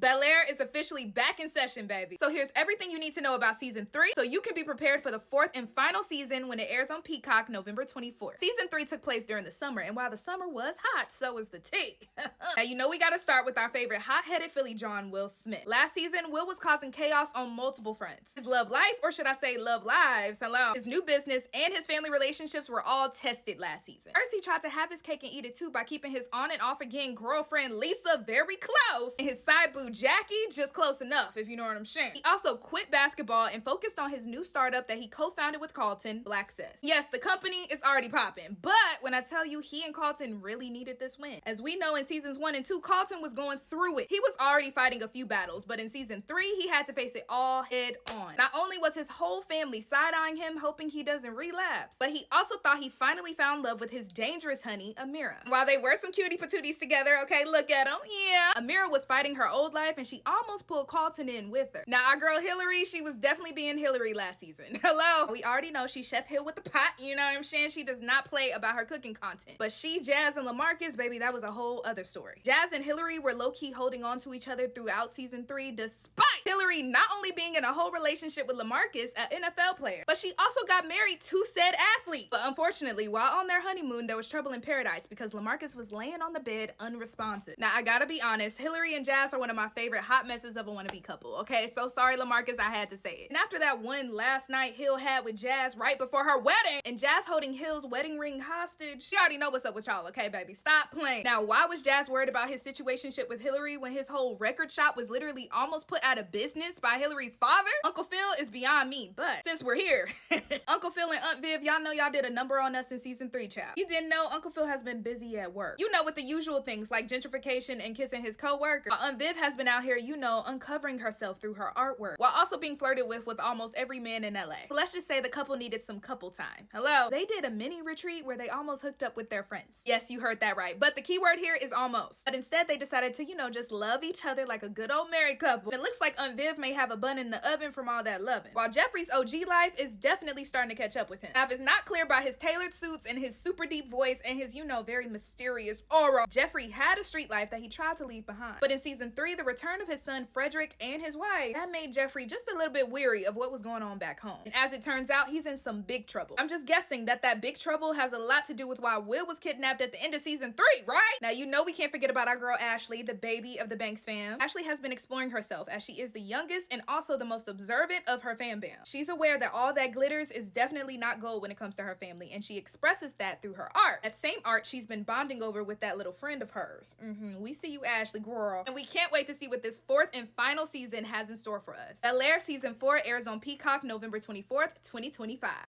Bel-Air is officially back in session, baby. So here's everything you need to know about season 3 so you can be prepared for the 4th and final season when it airs on Peacock November 24th. Season 3 took place during the summer, and while the summer was hot, so was the tea. Now you know we gotta start with our favorite hot-headed Philly John, Will Smith. Last season, Will was causing chaos on multiple fronts. His love life, or should I say love lives, hello, his new business, and his family relationships were all tested last season. First, he tried to have his cake and eat it too by keeping his on and off again girlfriend Lisa very close, and his side boo Jackie just close enough, if you know what I'm saying. He also quit basketball and focused on his new startup that he co-founded with Carlton, Black Sis. Yes, the company is already popping, but when I tell you he and Carlton really needed this win. As we know, in seasons 1 and 2, Carlton was going through it. He was already fighting a few battles, but in season 3, he had to face it all head on. Not only was his whole family side-eyeing him, hoping he doesn't relapse, but he also thought he finally found love with his dangerous honey, Amira. While they were some cutie patooties together, okay, look at them, yeah. Amira was fighting her old life, and she almost pulled Carlton in with her. Now, our girl Hilary, she was definitely being Hilary last season. Hello. We already know she's Chef Hill with the pot, you know what I'm saying? She does not play about her cooking content. But she, Jazz, and LaMarcus, baby, that was a whole other story. Jazz and Hilary were low-key holding on to each other throughout season 3, despite Hilary not only being in a whole relationship with LaMarcus, an NFL player, but she also got married to said athlete. But unfortunately, while on their honeymoon, there was trouble in paradise because LaMarcus was laying on the bed unresponsive. Now, I gotta be honest, Hilary and Jazz are one of my favorite hot messes of a wannabe couple, okay? So sorry, LaMarcus, I had to say it. And after that one last night Hill had with Jazz right before her wedding, and Jazz holding Hill's wedding ring hostage, you already know what's up with y'all, okay, baby? Stop playing. Now, why was Jazz worried about his situationship with Hilary when his whole record shop was literally almost put out of business by Hilary's father? Uncle Phil is beyond me, but since we're here, Uncle Phil and Aunt Viv, y'all know y'all did a number on us in season 3, child. You didn't know Uncle Phil has been busy at work. You know, with the usual things like gentrification and kissing his co-worker. Aunt Viv has been out here, you know, uncovering herself through her artwork, while also being flirted with almost every man in LA. But let's just say the couple needed some couple time. Hello. They did a mini retreat where they almost hooked up with their friends. Yes, you heard that right. But the key word here is almost. But instead, they decided to, you know, just love each other like a good old married couple. And it looks like Aunt Viv may have a bun in the oven from all that loving, while Jeffrey's OG life is definitely starting to catch up with him. Now, if it's not clear by his tailored suits and his super deep voice and his, you know, very mysterious aura, Jeffrey had a street life that he tried to leave behind. But in season 3, the return of his son Frederick and his wife, that made Jeffrey just a little bit weary of what was going on back home. And as it turns out, he's in some big trouble. I'm just guessing that big trouble has a lot to do with why Will was kidnapped at the end of season 3, right? Now, you know we can't forget about our girl Ashley, the baby of the Banks fam. Ashley has been exploring herself as she is the youngest and also the most observant of her fam bam. She's aware that all that glitters is definitely not gold when it comes to her family, and she expresses that through her art. That same art she's been bonding over with that little friend of hers. We see you, Ashley, girl. And we can't wait to see what this 4th and final season has in store for us. Bel-Air season 4 airs on Peacock November 24th, 2025.